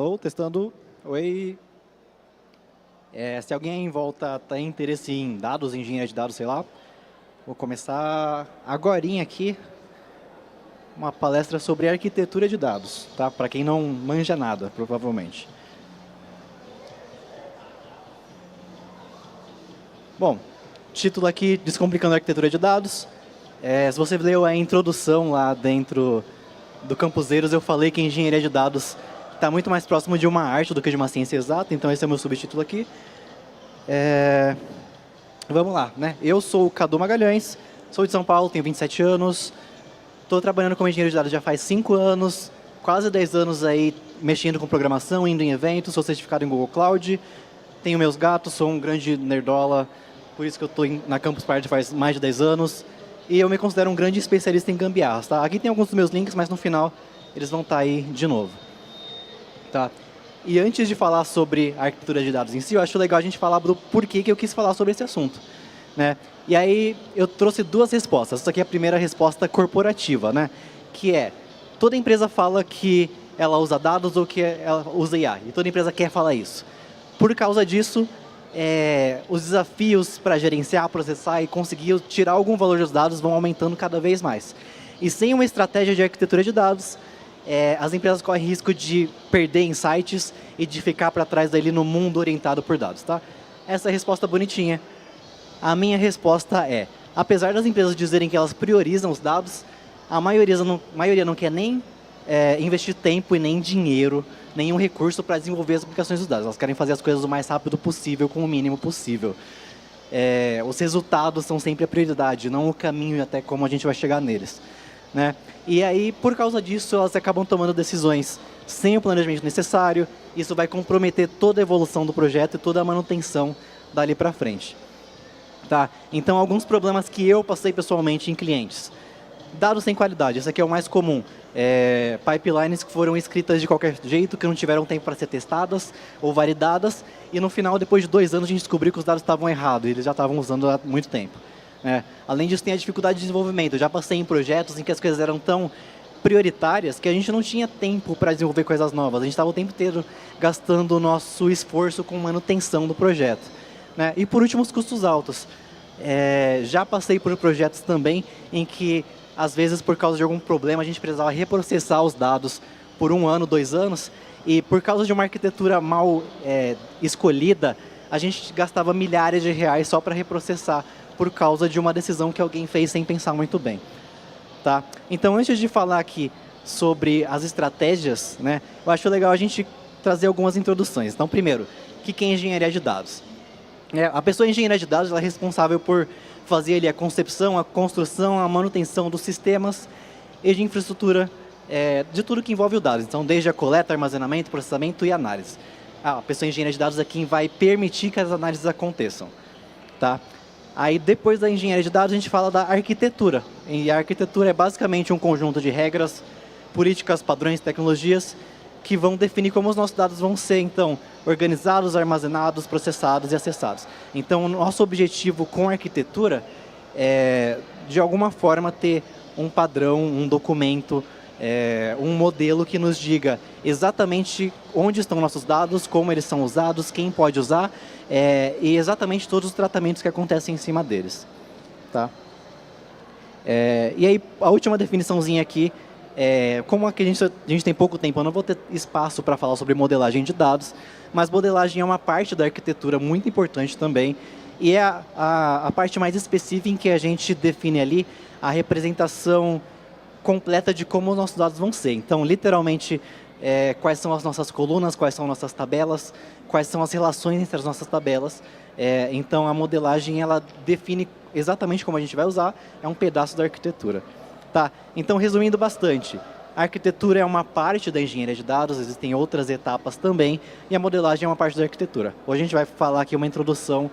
Alô, testando. Oi. Se alguém em volta tem interesse em dados, engenharia de dados, sei lá, vou começar agorinha aqui uma palestra sobre arquitetura de dados, tá? Para quem não manja nada, provavelmente. Bom, título aqui, Descomplicando a Arquitetura de Dados. Se você leu a introdução lá dentro do Campuseiros, eu falei que engenharia de dados está muito mais próximo de uma arte do que de uma ciência exata, então esse é o meu subtítulo aqui. Vamos lá, né? Eu sou o Cadu Magalhães, sou de São Paulo, tenho 27 anos, estou trabalhando como engenheiro de dados já faz 5 anos, quase 10 anos aí mexendo com programação, indo em eventos, sou certificado em Google Cloud, tenho meus gatos, sou um grande nerdola, por isso que eu estou na Campus Party faz mais de 10 anos, e eu me considero um grande especialista em gambiarras, tá? Aqui tem alguns dos meus links, mas no final eles vão estar aí de novo. Tá? E antes de falar sobre a arquitetura de dados em si, eu acho legal a gente falar do porquê que eu quis falar sobre esse assunto. Né? E aí eu trouxe duas respostas. Essa aqui é a primeira resposta corporativa, né? Que é, toda empresa fala que ela usa dados ou que ela usa IA. E toda empresa quer falar isso. Por causa disso, os desafios para gerenciar, processar e conseguir tirar algum valor dos dados vão aumentando cada vez mais. E sem uma estratégia de arquitetura de dados, as empresas correm risco de perder insights e de ficar para trás dali no mundo orientado por dados. Tá? Essa é a resposta bonitinha. A minha resposta é, apesar das empresas dizerem que elas priorizam os dados, a maioria não quer nem investir tempo e nem dinheiro, nenhum recurso para desenvolver as aplicações dos dados. Elas querem fazer as coisas o mais rápido possível, com o mínimo possível. Os resultados são sempre a prioridade, não o caminho até como a gente vai chegar neles. Né? E aí, por causa disso, elas acabam tomando decisões sem o planejamento necessário. Isso vai comprometer toda a evolução do projeto e toda a manutenção dali para frente. Tá? Então, alguns problemas que eu passei pessoalmente em clientes. Dados sem qualidade, esse aqui é o mais comum. Pipelines que foram escritas de qualquer jeito, que não tiveram tempo para ser testadas ou validadas. E no final, depois de 2 anos, a gente descobriu que os dados estavam errados. E eles já estavam usando há muito tempo. Além disso, tem a dificuldade de desenvolvimento. Eu já passei em projetos em que as coisas eram tão prioritárias que a gente não tinha tempo para desenvolver coisas novas. A gente estava o tempo inteiro gastando o nosso esforço com manutenção do projeto. Né? E por último, os custos altos. Já passei por projetos também em que, às vezes, por causa de algum problema, a gente precisava reprocessar os dados por 1 ano, 2 anos, e por causa de uma arquitetura mal escolhida, a gente gastava milhares de reais só para reprocessar por causa de uma decisão que alguém fez sem pensar muito bem. Tá? Então, antes de falar aqui sobre as estratégias, né, eu acho legal a gente trazer algumas introduções. Então, primeiro, o que é engenharia de dados? A pessoa em engenharia de dados ela é responsável por fazer ali a concepção, a construção, a manutenção dos sistemas e de infraestrutura de tudo que envolve o dados. Então, desde a coleta, armazenamento, processamento e análise. A pessoa em engenharia de dados é quem vai permitir que as análises aconteçam. Tá? Aí, depois da engenharia de dados, a gente fala da arquitetura. E a arquitetura é basicamente um conjunto de regras, políticas, padrões, tecnologias, que vão definir como os nossos dados vão ser, então, organizados, armazenados, processados e acessados. Então, o nosso objetivo com a arquitetura é, de alguma forma, ter um padrão, um documento, um modelo que nos diga exatamente onde estão nossos dados, como eles são usados, quem pode usar, e exatamente todos os tratamentos que acontecem em cima deles. Tá? E aí, a última definiçãozinha aqui, como aqui a gente tem pouco tempo, eu não vou ter espaço para falar sobre modelagem de dados, mas modelagem é uma parte da arquitetura muito importante também, e é a parte mais específica em que a gente define ali a representação completa de como os nossos dados vão ser. Então, literalmente, quais são as nossas colunas, quais são nossas tabelas, quais são as relações entre as nossas tabelas. Então, a modelagem ela define exatamente como a gente vai usar, é um pedaço da arquitetura. Tá? Então, resumindo bastante, a arquitetura é uma parte da engenharia de dados, existem outras etapas também, e a modelagem é uma parte da arquitetura. Hoje a gente vai falar aqui uma introdução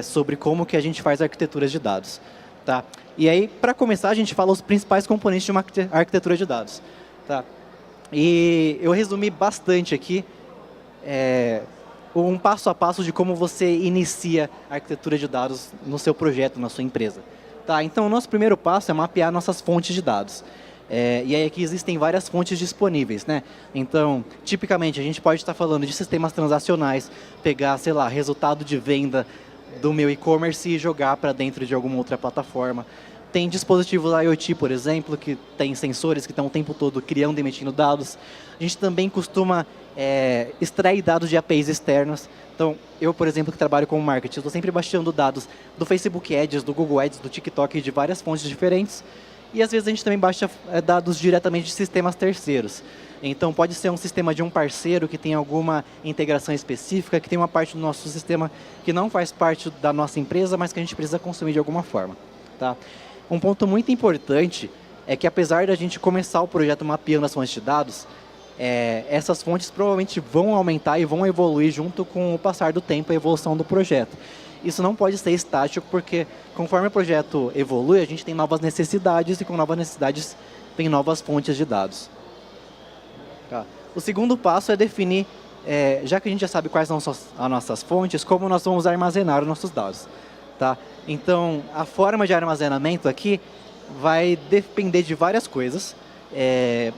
sobre como que a gente faz arquiteturas de dados. Tá? E aí, para começar, a gente fala os principais componentes de uma arquitetura de dados. Tá? E eu resumi bastante aqui um passo a passo de como você inicia a arquitetura de dados no seu projeto, na sua empresa. Tá? Então, o nosso primeiro passo é mapear nossas fontes de dados. E aí aqui existem várias fontes disponíveis, né? Então, tipicamente, a gente pode estar falando de sistemas transacionais, pegar, sei lá, resultado de venda do meu e-commerce e jogar para dentro de alguma outra plataforma. Tem dispositivos IoT, por exemplo, que tem sensores que estão o tempo todo criando e emitindo dados. A gente também costuma extrair dados de APIs externas. Então, eu, por exemplo, que trabalho com marketing, estou sempre baixando dados do Facebook Ads, do Google Ads, do TikTok, de várias fontes diferentes. E, às vezes, a gente também baixa dados diretamente de sistemas terceiros. Então, pode ser um sistema de um parceiro que tem alguma integração específica, que tem uma parte do nosso sistema que não faz parte da nossa empresa, mas que a gente precisa consumir de alguma forma. Tá? Um ponto muito importante é que, apesar da gente começar o projeto mapeando as fontes de dados, essas fontes provavelmente vão aumentar e vão evoluir junto com o passar do tempo e a evolução do projeto. Isso não pode ser estático, porque conforme o projeto evolui, a gente tem novas necessidades e com novas necessidades vem novas fontes de dados. Tá. O segundo passo é definir, já que a gente já sabe quais são as nossas fontes, como nós vamos armazenar os nossos dados. Tá? Então, a forma de armazenamento aqui vai depender de várias coisas.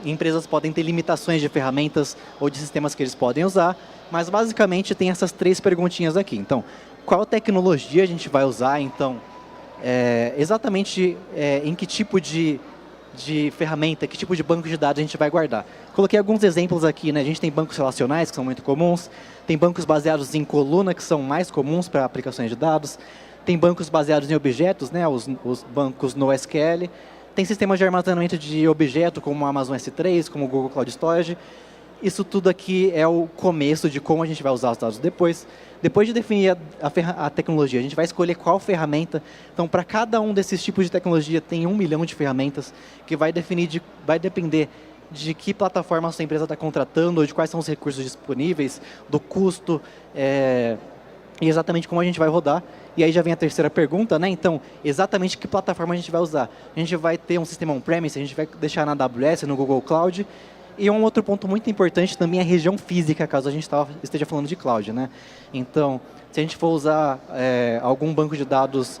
Empresas podem ter limitações de ferramentas ou de sistemas que eles podem usar, mas basicamente tem essas 3 perguntinhas aqui. Então, qual tecnologia a gente vai usar? Então, exatamente em que tipo de ferramenta, que tipo de banco de dados a gente vai guardar. Coloquei alguns exemplos aqui, né? A gente tem bancos relacionais, que são muito comuns, tem bancos baseados em coluna, que são mais comuns para aplicações de dados, tem bancos baseados em objetos, né? Os bancos NoSQL, tem sistemas de armazenamento de objeto, como o Amazon S3, como o Google Cloud Storage. Isso tudo aqui é o começo de como a gente vai usar os dados depois. Depois de definir a tecnologia, a gente vai escolher qual ferramenta. Então, para cada um desses tipos de tecnologia, tem 1 milhão de ferramentas que vai depender de que plataforma a sua empresa está contratando, ou de quais são os recursos disponíveis, do custo, e exatamente como a gente vai rodar. E aí já vem a terceira pergunta, né? Então, exatamente que plataforma a gente vai usar? A gente vai ter um sistema on-premise, a gente vai deixar na AWS, no Google Cloud. E um outro ponto muito importante também é a região física, caso a gente esteja falando de cloud, né? Então, se a gente for usar algum banco de dados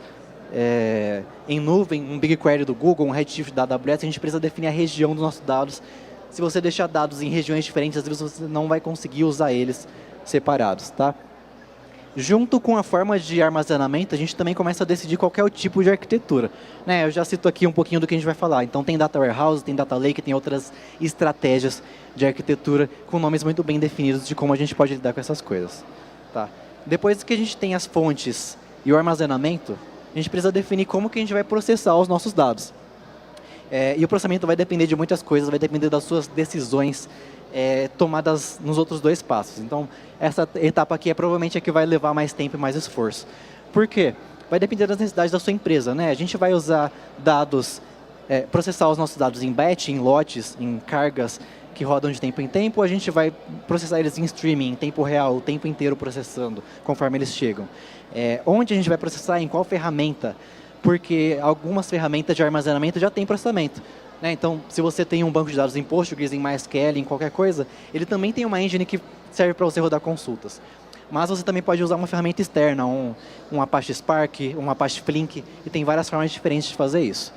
em nuvem, um BigQuery do Google, um Redshift da AWS, a gente precisa definir a região dos nossos dados. Se você deixar dados em regiões diferentes, às vezes você não vai conseguir usar eles separados, tá? Junto com a forma de armazenamento, a gente também começa a decidir qual é o tipo de arquitetura. Né, eu já cito aqui um pouquinho do que a gente vai falar. Então, tem Data Warehouse, tem Data Lake, tem outras estratégias de arquitetura com nomes muito bem definidos de como a gente pode lidar com essas coisas. Tá? Depois que a gente tem as fontes e o armazenamento, a gente precisa definir como que a gente vai processar os nossos dados. E o processamento vai depender de muitas coisas, vai depender das suas decisões tomadas nos outros 2 passos. Então, essa etapa aqui é provavelmente a que vai levar mais tempo e mais esforço. Por quê? Vai depender das necessidades da sua empresa, né? A gente vai usar dados, processar os nossos dados em batch, em lotes, em cargas que rodam de tempo em tempo, ou a gente vai processar eles em streaming, em tempo real, o tempo inteiro processando, conforme eles chegam. Onde a gente vai processar, em qual ferramenta? Porque algumas ferramentas de armazenamento já têm processamento. Então, se você tem um banco de dados em Postgres, em MySQL, em qualquer coisa, ele também tem uma engine que serve para você rodar consultas. Mas você também pode usar uma ferramenta externa, um Apache Spark, um Apache Flink, e tem várias formas diferentes de fazer isso.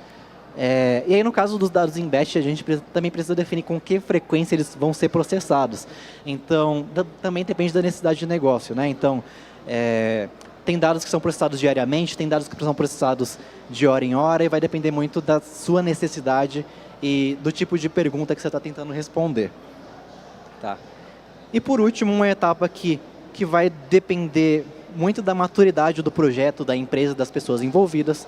E aí, no caso dos dados em batch, a gente também precisa definir com que frequência eles vão ser processados. Então, também depende da necessidade de negócio, né? Então, tem dados que são processados diariamente, tem dados que são processados de hora em hora, e vai depender muito da sua necessidade e do tipo de pergunta que você está tentando responder. Tá. E por último, uma etapa que vai depender muito da maturidade do projeto, da empresa, das pessoas envolvidas.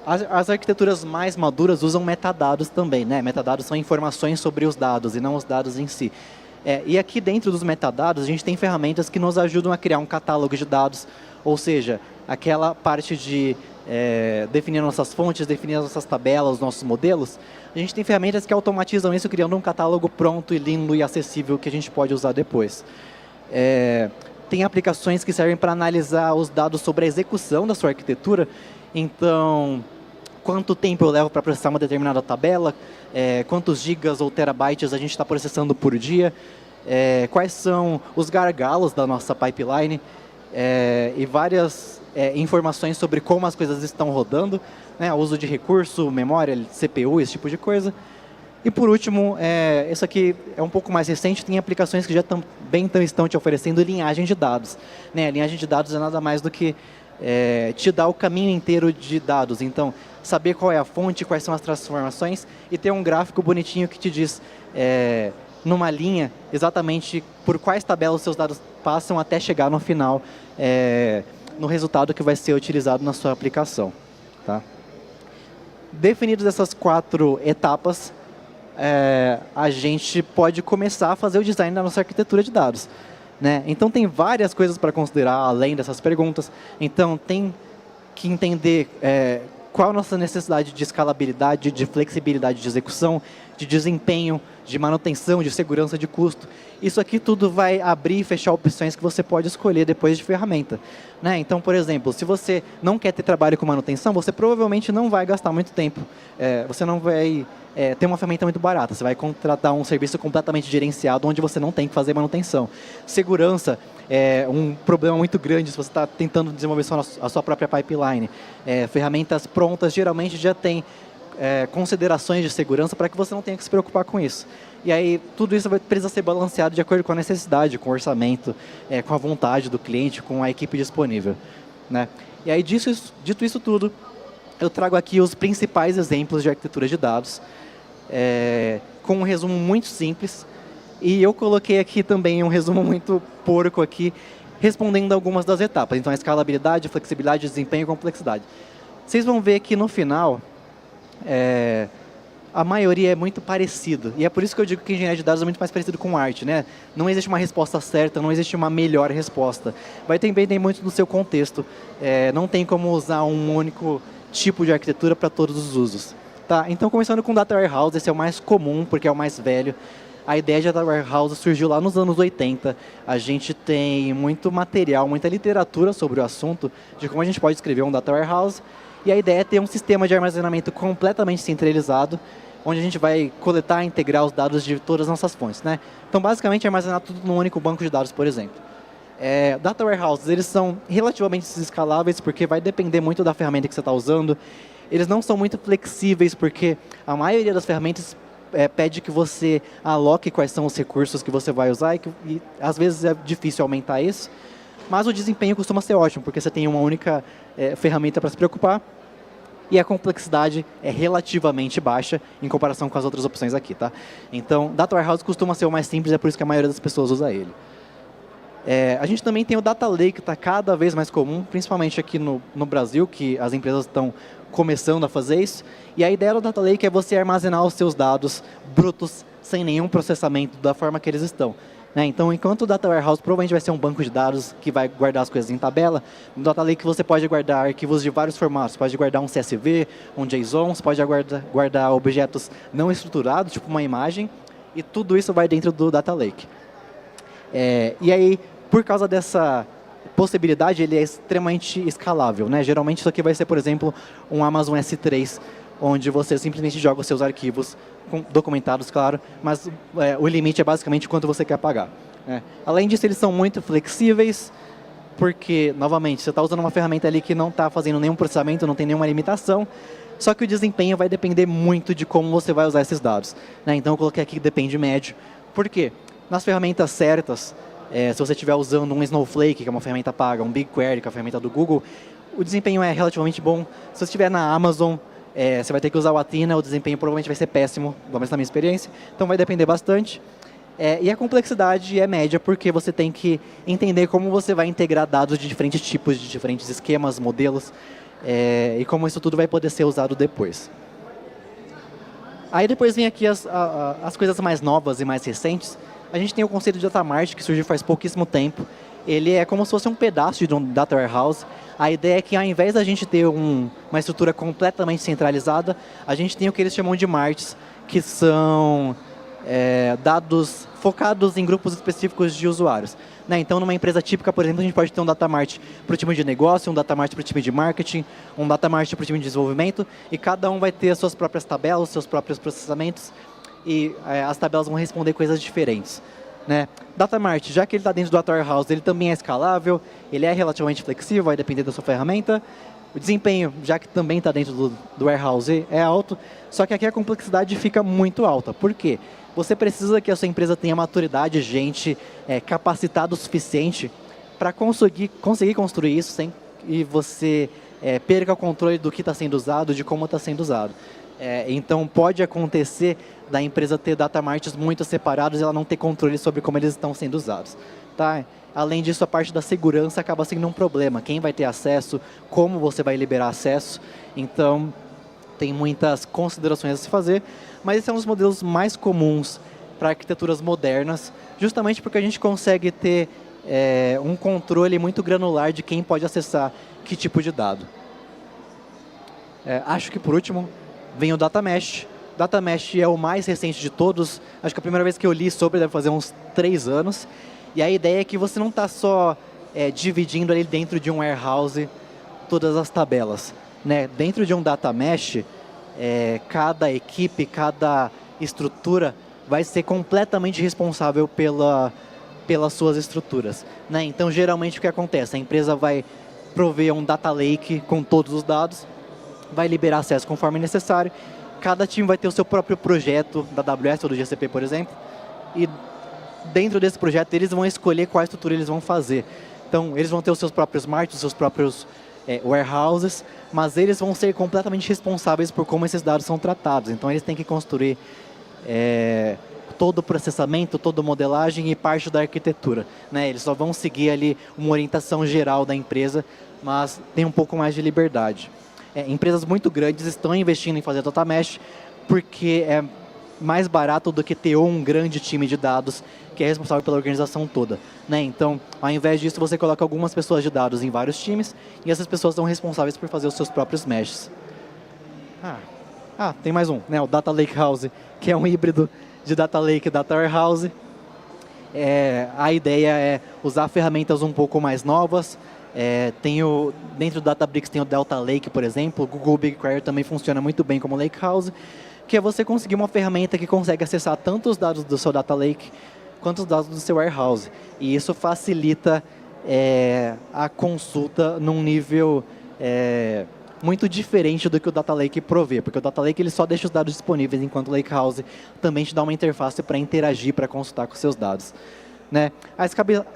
As arquiteturas mais maduras usam metadados também, né? Metadados são informações sobre os dados e não os dados em si. E aqui dentro dos metadados, a gente tem ferramentas que nos ajudam a criar um catálogo de dados, ou seja, aquela parte de definir nossas fontes, definir nossas tabelas, os nossos modelos. A gente tem ferramentas que automatizam isso, criando um catálogo pronto e lindo e acessível que a gente pode usar depois. Tem aplicações que servem para analisar os dados sobre a execução da sua arquitetura. Então, quanto tempo eu levo para processar uma determinada tabela, quantos gigas ou terabytes a gente está processando por dia, quais são os gargalos da nossa pipeline, e várias informações sobre como as coisas estão rodando, né, uso de recurso, memória, CPU, esse tipo de coisa. E por último, isso aqui é um pouco mais recente, tem aplicações que já também estão te oferecendo linhagem de dados. Né? A linhagem de dados é nada mais do que te dar o caminho inteiro de dados. Então, saber qual é a fonte, quais são as transformações e ter um gráfico bonitinho que te diz, numa linha, exatamente por quais tabelas os seus dados passam até chegar no final, no resultado que vai ser utilizado na sua aplicação. Tá? Definidas essas 4 etapas, a gente pode começar a fazer o design da nossa arquitetura de dados. Né? Então, tem várias coisas para considerar além dessas perguntas. Então, tem que entender qual a nossa necessidade de escalabilidade, de flexibilidade de execução, de desempenho, de manutenção, de segurança de custo. Isso aqui tudo vai abrir e fechar opções que você pode escolher depois de ferramenta. Né? Então, por exemplo, se você não quer ter trabalho com manutenção, você provavelmente não vai gastar muito tempo. Você não vai ter uma ferramenta muito barata. Você vai contratar um serviço completamente gerenciado, onde você não tem que fazer manutenção. Segurança é um problema muito grande se você está tentando desenvolver a sua própria pipeline. Ferramentas prontas geralmente já têm considerações de segurança para que você não tenha que se preocupar com isso. E aí, tudo isso precisa ser balanceado de acordo com a necessidade, com o orçamento, com a vontade do cliente, com a equipe disponível. Né? E aí, dito isso tudo, eu trago aqui os principais exemplos de arquitetura de dados, com um resumo muito simples. E eu coloquei aqui também um resumo muito porco aqui, respondendo algumas das etapas. Então, a escalabilidade, flexibilidade, desempenho e complexidade. Vocês vão ver que no final, a maioria é muito parecido. E é por isso que eu digo que engenharia de dados é muito mais parecido com arte. Né? Não existe uma resposta certa, não existe uma melhor resposta. Vai depender muito do seu contexto. Não tem como usar um único tipo de arquitetura para todos os usos. Tá? Então, começando com Data Warehouse, esse é o mais comum, porque é o mais velho. A ideia de Data Warehouse surgiu lá nos anos 80. A gente tem muito material, muita literatura sobre o assunto, de como a gente pode escrever um Data Warehouse. E a ideia é ter um sistema de armazenamento completamente centralizado, onde a gente vai coletar e integrar os dados de todas as nossas fontes. Né? Então, basicamente, armazenar tudo num único banco de dados, por exemplo. Data Warehouses, eles são relativamente escaláveis, porque vai depender muito da ferramenta que você está usando. Eles não são muito flexíveis, porque a maioria das ferramentas pede que você aloque quais são os recursos que você vai usar, e às vezes é difícil aumentar isso. Mas o desempenho costuma ser ótimo, porque você tem uma única ferramenta para se preocupar, e a complexidade é relativamente baixa em comparação com as outras opções aqui. Tá? Então, Data Warehouse costuma ser o mais simples, é por isso que a maioria das pessoas usa ele. A gente também tem o Data Lake, que está cada vez mais comum, principalmente aqui no Brasil, que as empresas estão começando a fazer isso. E a ideia do Data Lake é você armazenar os seus dados brutos, sem nenhum processamento, da forma que eles estão. Né? Então, enquanto o Data Warehouse provavelmente vai ser um banco de dados que vai guardar as coisas em tabela, no Data Lake você pode guardar arquivos de vários formatos. Você pode guardar um CSV, um JSON, você pode guardar objetos não estruturados, tipo uma imagem, e tudo isso vai dentro do Data Lake. E aí, por causa dessa possibilidade, ele é extremamente escalável. Né? Geralmente isso aqui vai ser, por exemplo, um Amazon S3, onde você simplesmente joga os seus arquivos, documentados, claro, mas o limite é basicamente quanto você quer pagar. Né? Além disso, eles são muito flexíveis, porque, novamente, você está usando uma ferramenta ali que não está fazendo nenhum processamento, não tem nenhuma limitação, só que o desempenho vai depender muito de como você vai usar esses dados. Né? Então, eu coloquei aqui que depende médio. Por quê? Nas ferramentas certas, se você estiver usando um Snowflake, que é uma ferramenta paga, um BigQuery, que é a ferramenta do Google, o desempenho é relativamente bom. Se você estiver na Amazon, você vai ter que usar o Athena, o desempenho provavelmente vai ser péssimo, pelo menos na minha experiência. Então, vai depender bastante. E a complexidade é média, porque você tem que entender como você vai integrar dados de diferentes tipos, de diferentes esquemas, modelos, e como isso tudo vai poder ser usado depois. Aí depois vem aqui as coisas mais novas e mais recentes. A gente tem o conceito de Data Mart, que surgiu faz pouquíssimo tempo. Ele é como se fosse um pedaço de um Data Warehouse. A ideia é que, ao invés da gente ter uma estrutura completamente centralizada, a gente tem o que eles chamam de marts, que são dados focados em grupos específicos de usuários. Né? Então, numa empresa típica, por exemplo, a gente pode ter um Data Mart para o time de negócio, um Data Mart para o time de marketing, um Data Mart para o time de desenvolvimento, e cada um vai ter as suas próprias tabelas, os seus próprios processamentos, e as tabelas vão responder coisas diferentes. Né? Data Mart, já que ele está dentro do Data Warehouse, ele também é escalável, ele é relativamente flexível, vai depender da sua ferramenta. O desempenho, já que também está dentro do warehouse, é alto, só que aqui a complexidade fica muito alta. Por quê? Você precisa que a sua empresa tenha maturidade, gente capacitada o suficiente para conseguir construir isso sem que você perca o controle do que está sendo usado, de como está sendo usado. Então, pode acontecer da empresa ter data marts muito separados e ela não ter controle sobre como eles estão sendo usados. Tá? Além disso, a parte da segurança acaba sendo um problema. Quem vai ter acesso, como você vai liberar acesso. Então, tem muitas considerações a se fazer, mas esse é um dos modelos mais comuns para arquiteturas modernas, justamente porque a gente consegue ter um controle muito granular de quem pode acessar que tipo de dado. Acho que, por último, vem o Data Mesh. Data Mesh é o mais recente de todos. Acho que a primeira vez que eu li sobre deve fazer uns 3 anos. E a ideia é que você não está só dividindo ali dentro de um warehouse todas as tabelas. Né? Dentro de um Data Mesh, cada equipe, cada estrutura vai ser completamente responsável pelas suas estruturas. Né? Então, geralmente, o que acontece? A empresa vai prover um Data Lake com todos os dados, vai liberar acesso conforme necessário. Cada time vai ter o seu próprio projeto da AWS ou do GCP, por exemplo, e dentro desse projeto eles vão escolher qual estrutura eles vão fazer. Então, eles vão ter os seus próprios marts, os seus próprios warehouses, mas eles vão ser completamente responsáveis por como esses dados são tratados. Então, eles têm que construir todo o processamento, toda a modelagem e parte da arquitetura. Né? Eles só vão seguir ali uma orientação geral da empresa, mas tem um pouco mais de liberdade. Empresas muito grandes estão investindo em fazer Data Mesh porque é mais barato do que ter um grande time de dados que é responsável pela organização toda. Né? Então, ao invés disso, você coloca algumas pessoas de dados em vários times e essas pessoas são responsáveis por fazer os seus próprios meshes. Tem mais um, né? O Data Lakehouse, que é um híbrido de Data Lake e Data Warehouse. A ideia é usar ferramentas um pouco mais novas. Dentro do Databricks tem o Delta Lake, por exemplo. O Google BigQuery também funciona muito bem como Lakehouse, que é você conseguir uma ferramenta que consegue acessar tanto os dados do seu Data Lake quanto os dados do seu Warehouse. E isso facilita a consulta num nível muito diferente do que o Data Lake provê, porque o Data Lake ele só deixa os dados disponíveis, enquanto o Lakehouse também te dá uma interface para interagir, para consultar com os seus dados. Né? A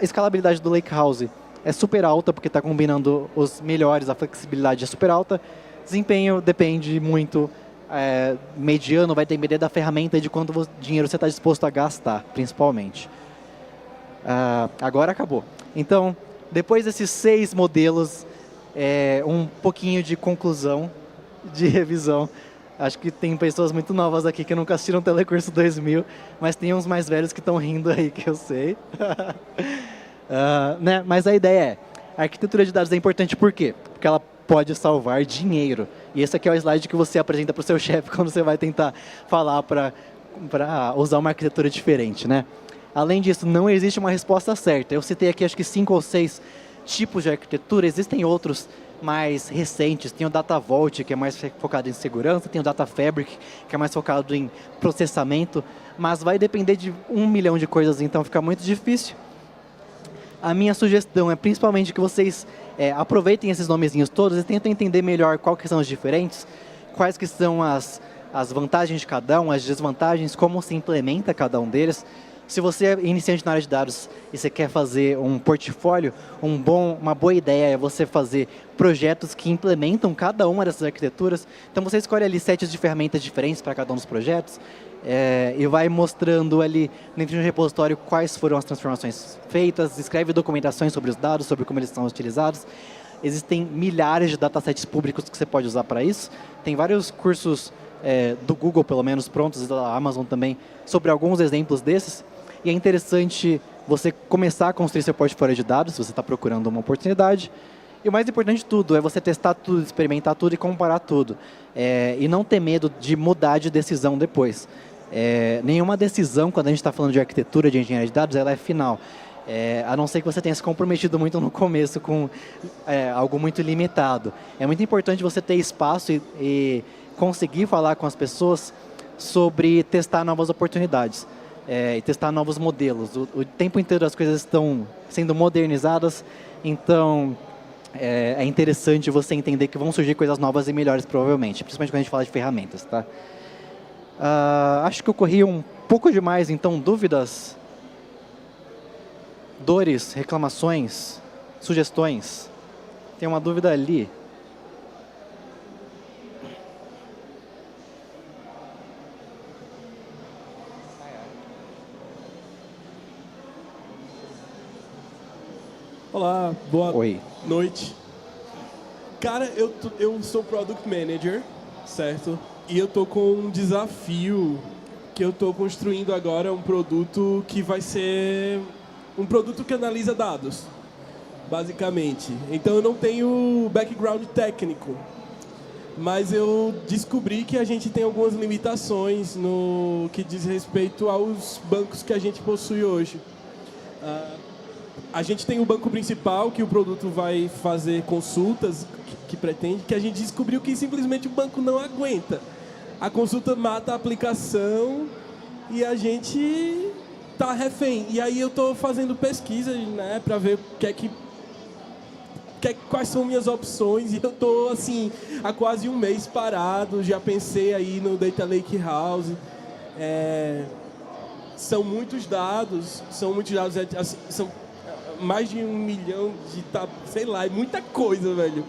escalabilidade do Lakehouse é super alta, porque está combinando os melhores, a flexibilidade é super alta. Desempenho depende muito, mediano vai depender da ferramenta e de quanto dinheiro você está disposto a gastar, principalmente. Agora acabou. Então, depois desses 6 modelos, um pouquinho de conclusão, de revisão. Acho que tem pessoas muito novas aqui que nunca assistiram Telecurso 2000, mas tem uns mais velhos que estão rindo aí, que eu sei. Né? Mas a ideia a arquitetura de dados é importante por quê? Porque ela pode salvar dinheiro. E esse aqui é o slide que você apresenta para o seu chefe quando você vai tentar falar para usar uma arquitetura diferente. Né? Além disso, não existe uma resposta certa. Eu citei aqui acho que 5 ou 6 tipos de arquitetura, existem outros mais recentes. Tem o Data Vault, que é mais focado em segurança, tem o Data Fabric, que é mais focado em processamento, mas vai depender de 1 milhão de coisas, então fica muito difícil. A minha sugestão é principalmente que vocês aproveitem esses nomezinhos todos e tentem entender melhor quais que são os diferentes, quais que são as vantagens de cada um, as desvantagens, como se implementa cada um deles. Se você é iniciante na área de dados e você quer fazer um portfólio, uma boa ideia é você fazer projetos que implementam cada uma dessas arquiteturas. Então, você escolhe ali sets de ferramentas diferentes para cada um dos projetos e vai mostrando ali dentro de um repositório quais foram as transformações feitas, escreve documentações sobre os dados, sobre como eles são utilizados. Existem milhares de datasets públicos que você pode usar para isso. Tem vários cursos do Google, pelo menos, prontos, da Amazon também, sobre alguns exemplos desses. E é interessante você começar a construir seu portfólio de dados, se você está procurando uma oportunidade. E o mais importante de tudo é você testar tudo, experimentar tudo e comparar tudo. E não ter medo de mudar de decisão depois. Nenhuma decisão, quando a gente está falando de arquitetura, de engenharia de dados, ela é final. A não ser que você tenha se comprometido muito no começo com algo muito limitado. É muito importante você ter espaço e conseguir falar com as pessoas sobre testar novas oportunidades. E testar novos modelos. O tempo inteiro as coisas estão sendo modernizadas, então é interessante você entender que vão surgir coisas novas e melhores, provavelmente, principalmente quando a gente fala de ferramentas, tá? Acho que eu corri um pouco demais, então, dúvidas, dores, reclamações, sugestões. Tem uma dúvida ali. Olá, boa Oi. noite. Cara, eu sou Product Manager, certo? E eu tô com um desafio que eu tô construindo agora, um produto que vai ser um produto que analisa dados, basicamente. Então eu não tenho background técnico, mas eu descobri que a gente tem algumas limitações no que diz respeito aos bancos que a gente possui hoje. A gente tem o banco principal, que o produto vai fazer consultas que pretende, que a gente descobriu que simplesmente o banco não aguenta. A consulta mata a aplicação e a gente tá refém. E aí eu estou fazendo pesquisa, né, para ver quais são minhas opções, e eu estou assim, há quase um mês parado, já pensei aí no Data Lake House. São muitos dados, assim, são mais de 1 milhão de, sei lá, é muita coisa, velho.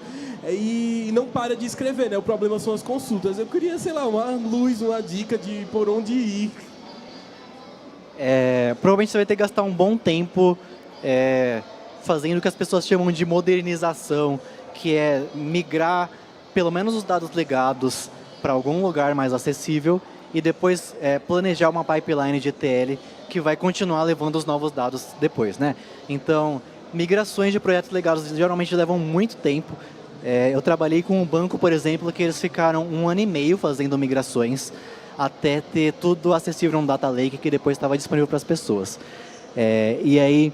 E não para de escrever, né? O problema são as consultas. Eu queria, sei lá, uma luz, uma dica de por onde ir. Provavelmente você vai ter que gastar um bom tempo fazendo o que as pessoas chamam de modernização, que é migrar pelo menos os dados legados para algum lugar mais acessível e depois planejar uma pipeline de ETL que vai continuar levando os novos dados depois, né? Então, migrações de projetos legados geralmente levam muito tempo. Eu trabalhei com um banco, por exemplo, que eles ficaram 1 ano e meio fazendo migrações até ter tudo acessível num data lake que depois estava disponível para as pessoas. E aí,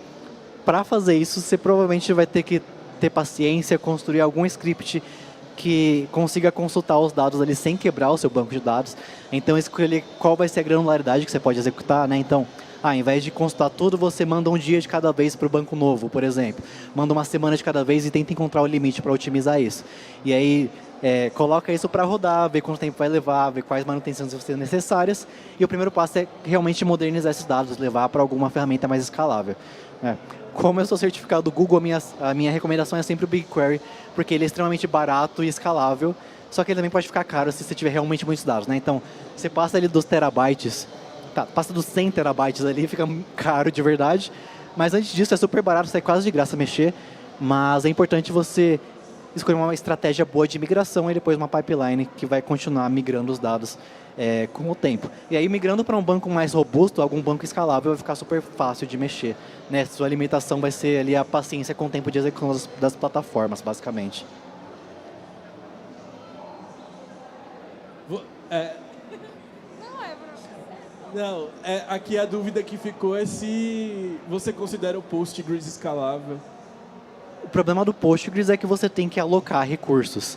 para fazer isso, você provavelmente vai ter que ter paciência, construir algum script que consiga consultar os dados ali sem quebrar o seu banco de dados. Então, escolher qual vai ser a granularidade que você pode executar, né? Então, ao invés de consultar tudo, você manda um dia de cada vez para o banco novo, por exemplo. Manda uma semana de cada vez e tenta encontrar o limite para otimizar isso. E aí, coloca isso para rodar, ver quanto tempo vai levar, ver quais manutenções vão ser necessárias. E o primeiro passo é realmente modernizar esses dados, levar para alguma ferramenta mais escalável. Como eu sou certificado do Google, a minha recomendação é sempre o BigQuery, porque ele é extremamente barato e escalável, só que ele também pode ficar caro se você tiver realmente muitos dados, né? Então, você passa ali dos terabytes, passa dos 100 terabytes ali, fica caro de verdade, mas antes disso é super barato, sai quase de graça mexer, mas é importante você escolher uma estratégia boa de migração e depois uma pipeline que vai continuar migrando os dados com o tempo. E aí, migrando para um banco mais robusto, algum banco escalável, vai ficar super fácil de mexer, né? Sua limitação vai ser ali a paciência com o tempo de execução das plataformas, basicamente. Não, aqui a dúvida que ficou é se você considera o Postgres escalável. O problema do Postgres é que você tem que alocar recursos,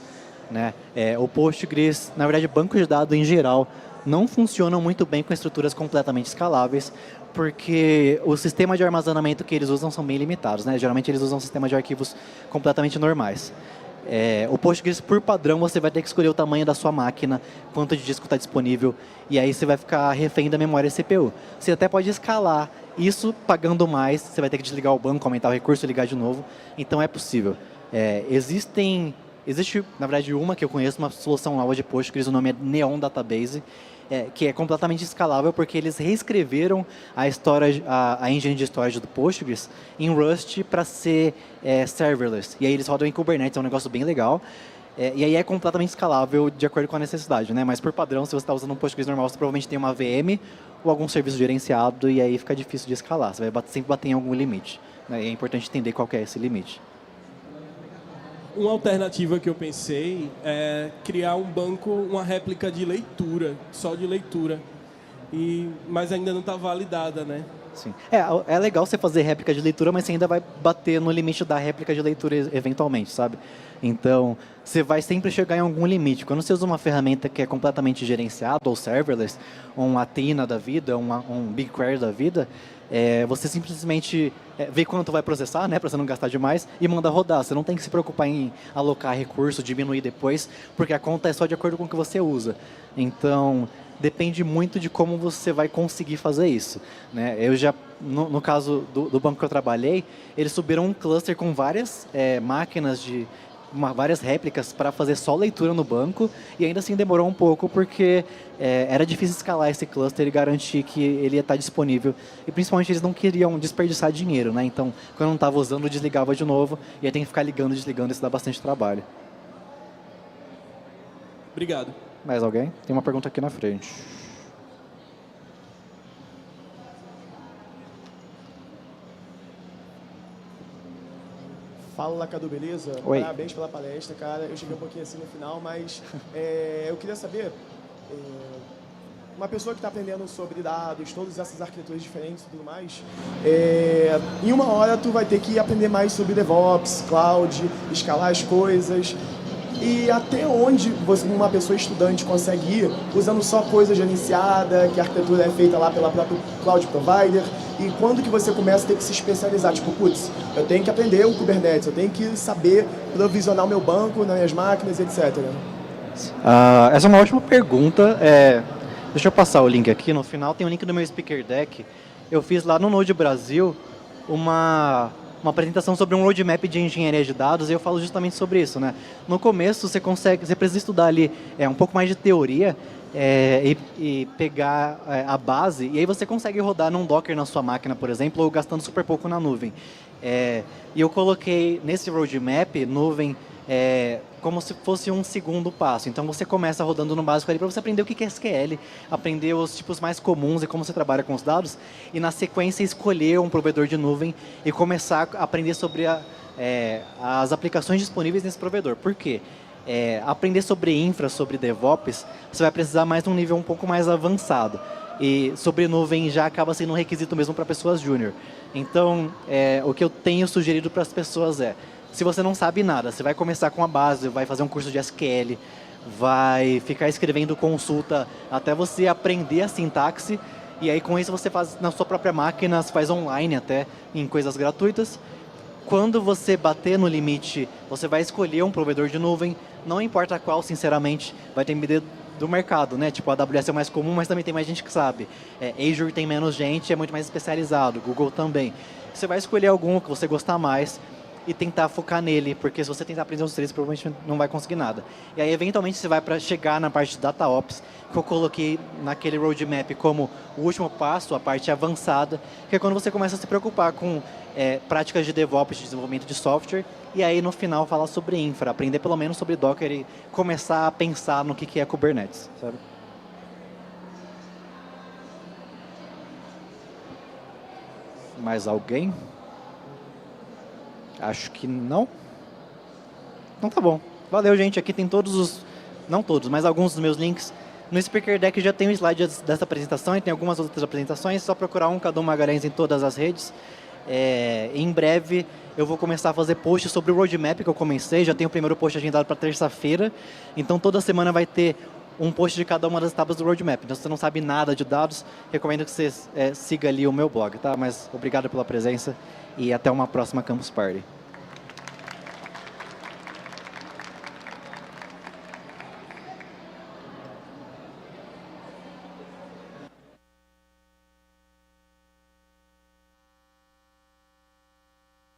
né? O Postgres, na verdade, bancos de dados em geral, não funcionam muito bem com estruturas completamente escaláveis, porque o sistema de armazenamento que eles usam são bem limitados, né? Geralmente eles usam um sistema de arquivos completamente normais. O Postgres, por padrão, você vai ter que escolher o tamanho da sua máquina, quanto de disco está disponível, e aí você vai ficar refém da memória CPU. Você até pode escalar isso pagando mais, você vai ter que desligar o banco, aumentar o recurso e ligar de novo, então é possível. Existe, na verdade, uma que eu conheço, uma solução nova de Postgres, o nome é Neon Database, que é completamente escalável porque eles reescreveram a engine de storage do Postgres em Rust para ser serverless. E aí eles rodam em Kubernetes, é um negócio bem legal. E aí é completamente escalável de acordo com a necessidade, né? Mas por padrão, se você está usando um Postgres normal, você provavelmente tem uma VM ou algum serviço gerenciado e aí fica difícil de escalar. Você vai sempre bater em algum limite, né? E é importante entender qual que é esse limite. Uma alternativa que eu pensei é criar um banco, uma réplica de leitura, só de leitura, mas ainda não está validada, né? Sim. É legal você fazer réplica de leitura, mas você ainda vai bater no limite da réplica de leitura eventualmente, sabe? Então, você vai sempre chegar em algum limite. Quando você usa uma ferramenta que é completamente gerenciada, ou serverless, ou um Athena da vida, um BigQuery da vida, você simplesmente vê quanto vai processar, né, para você não gastar demais, e manda rodar. Você não tem que se preocupar em alocar recurso, diminuir depois, porque a conta é só de acordo com o que você usa. Então, depende muito de como você vai conseguir fazer isso, né? Eu já, no caso do banco que eu trabalhei, eles subiram um cluster com várias máquinas várias réplicas para fazer só leitura no banco, e ainda assim demorou um pouco porque era difícil escalar esse cluster e garantir que ele ia estar disponível. E principalmente eles não queriam desperdiçar dinheiro, né? Então, quando não estava usando, desligava de novo, e aí tem que ficar ligando e desligando, isso dá bastante trabalho. Obrigado. Mais alguém? Tem uma pergunta aqui na frente. Fala, Cadu, beleza? Oi. Parabéns pela palestra, cara. Eu cheguei um pouquinho assim no final, mas eu queria saber, uma pessoa que está aprendendo sobre dados, todas essas arquiteturas diferentes e tudo mais, em uma hora tu vai ter que aprender mais sobre DevOps, Cloud, escalar as coisas. E até onde uma pessoa estudante consegue ir usando só coisa gerenciada, que a arquitetura é feita lá pela própria Cloud Provider, e quando que você começa a ter que se especializar? Tipo, putz, eu tenho que aprender o Kubernetes, eu tenho que saber provisionar o meu banco nas minhas máquinas, etc. Essa é uma ótima pergunta. Deixa eu passar o link aqui. No final tem um link do meu Speaker Deck. Eu fiz lá no Node Brasil uma apresentação sobre um roadmap de engenharia de dados, e eu falo justamente sobre isso, né? No começo, você precisa estudar ali um pouco mais de teoria e pegar a base, e aí você consegue rodar num Docker na sua máquina, por exemplo, ou gastando super pouco na nuvem. E eu coloquei nesse roadmap nuvem como se fosse um segundo passo. Então, você começa rodando no básico ali para você aprender o que é SQL, aprender os tipos mais comuns e como você trabalha com os dados, e na sequência escolher um provedor de nuvem e começar a aprender sobre as aplicações disponíveis nesse provedor. Por quê? Aprender sobre infra, sobre DevOps, você vai precisar mais de um nível um pouco mais avançado. E sobre nuvem já acaba sendo um requisito mesmo para pessoas júnior. Então, o que eu tenho sugerido para as pessoas se você não sabe nada, você vai começar com a base, vai fazer um curso de SQL, vai ficar escrevendo consulta até você aprender a sintaxe, e aí com isso você faz na sua própria máquina, você faz online até, em coisas gratuitas. Quando você bater no limite, você vai escolher um provedor de nuvem, não importa qual, sinceramente, vai depender do mercado, né? Tipo, a AWS é o mais comum, mas também tem mais gente que sabe. Azure tem menos gente, é muito mais especializado, Google também. Você vai escolher algum que você gostar mais e tentar focar nele, porque se você tentar aprender os três, provavelmente não vai conseguir nada. E aí, eventualmente, você vai para chegar na parte de DataOps, que eu coloquei naquele roadmap como o último passo, a parte avançada, que é quando você começa a se preocupar com práticas de DevOps, de desenvolvimento de software, e aí, no final, falar sobre infra, aprender pelo menos sobre Docker e começar a pensar no que é Kubernetes, sabe? Mais alguém? Acho que não. Então tá bom. Valeu, gente. Aqui tem todos os... Não todos, mas alguns dos meus links. No Speaker Deck já tem o slide dessa apresentação e tem algumas outras apresentações. É só procurar Cadu Magalhães em todas as redes. Em breve eu vou começar a fazer posts sobre o roadmap que eu comecei. Já tenho o primeiro post agendado para terça-feira. Então toda semana vai ter um post de cada uma das etapas do roadmap. Então se você não sabe nada de dados, recomendo que você siga ali o meu blog, tá? Mas obrigado pela presença e até uma próxima Campus Party.